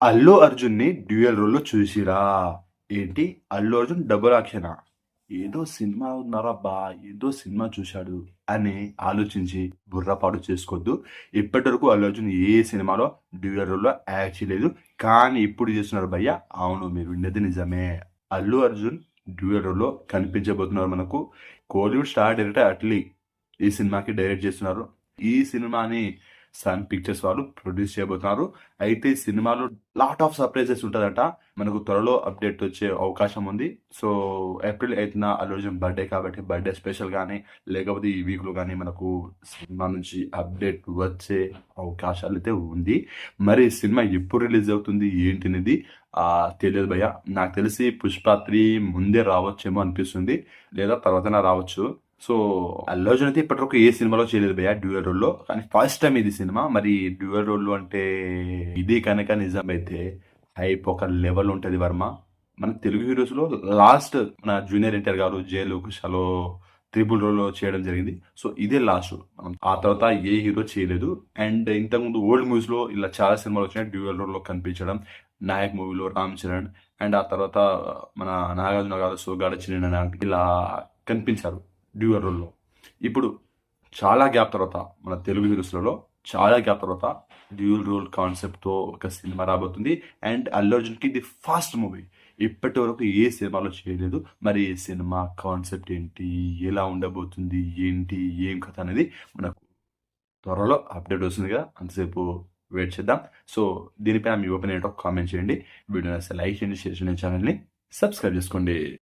అల్లు అర్జున్‌ని డ్యూయల్ రోల్‌లో చూసిరా? ఏంటి? అల్లు అర్జున్ డబుల్ యాక్షనా? ఏదో సినిమా ఉన్నారబ్బా! ఏదో సినిమా చూశాడు అని ఆలోచించి బుర్ర పాడు చేసుకోవద్దు. ఇప్పటివరకు అల్లు అర్జున్ ఏ సినిమాలో డ్యూయల్ రోల్‌లో యాక్ట్ చేయలేదు. కానీ ఇప్పుడు చేస్తున్నారు భయ్యా. అవును, మీరు విన్నది నిజమే. అల్లు అర్జున్ డ్యూయల్ రోల్‌లో కనిపించబోతున్నారు మనకు. కోలీవుడ్ స్టార్ డైరెక్టర్ అట్లీ ఈ సినిమాకి డైరెక్ట్ చేస్తున్నారు. ఈ సినిమాని సన్ పిక్చర్స్ వాళ్ళు ప్రొడ్యూస్ చేయబోతున్నారు. అయితే ఈ సినిమాలో లాట్ ఆఫ్ సర్ప్రైజెస్ ఉంటదట. మనకు త్వరలో అప్డేట్ వచ్చే అవకాశం ఉంది. సో ఏప్రిల్ 8న అల్లు అర్జున్ బర్త్డే కాబట్టి బర్త్డే స్పెషల్ గానీ, లేకపోతే ఈ వీక్‌లో గానీ మనకు సినిమా నుంచి అప్డేట్ వచ్చే అవకాశాలైతే ఉంది. మరి సినిమా ఎప్పుడు రిలీజ్ అవుతుంది ఏంటనేది తెలియదు భయ్యా. నాకు తెలిసి 'పుష్ప 3' ముందే రావచ్చేమో అనిపిస్తుంది. లేదా తర్వాతనే రావచ్చు. సో అల్లు అర్జున్ అయితే ఇప్పటివరకు ఏ సినిమాలో చేయలేదు భయ్యా డ్యూయల్ రోల్‌లో. కానీ ఫస్ట్ టైమ్ ఇది సినిమా. మరి డ్యూయల్ రోల్‌లో అంటే ఇది కనుక నిజమైతే హైప్ ఒక లెవెల్ ఉంటది వర్మ. మన తెలుగు హీరోస్‌లో లాస్ట్ మన జూనియర్ ఎన్టీఆర్ గారు 'జైలు కుషాలో' త్రిబుల్ రోల్‌లో చేయడం జరిగింది. సో ఇదే లాస్ట్. ఆ తర్వాత ఏ హీరో చేయలేదు. అండ్ ఇంతకుముందు ఓల్డ్ మూవీస్‌లో ఇలా చాలా సినిమాలు వచ్చినాయి డ్యూయల్ రోల్‌లో కనిపించడం. 'నాయక్' మూవీలో రామ్ చరణ్ అండ్ ఆ తర్వాత మన నాగార్జున గారు 'సోగ్గాడే చిన్ని నాయక్' ఇలా కనిపించారు డ్యూయల్ రోల్‌లో. ఇప్పుడు చాలా గ్యాప్ తర్వాత మన తెలుగు హీరోస్‌లలో చాలా గ్యాప్ తర్వాత డ్యూయల్ రోల్ కాన్సెప్ట్‌తో ఒక సినిమా రాబోతుంది. అండ్ అల్లు అర్జున్‌కి ఇది ఫస్ట్ మూవీ. ఇప్పటివరకు ఏ సినిమాలో చేయలేదు. మరి ఈ సినిమా కాన్సెప్ట్ ఏంటి? ఎలా ఉండబోతుంది? ఏంటి? ఏం కథ అనేది మనకు త్వరలో అప్డేట్ వస్తుంది కదా! అంతసేపు వెయిట్ చేద్దాం. సో దీనిపైన మీ ఒపీనియన్ ఏంటో కామెంట్ చేయండి. వీడియో నచ్చితే లైక్ చేయండి, షేర్ చేయండి, ఛానెల్‌ని సబ్స్క్రైబ్ చేసుకోండి.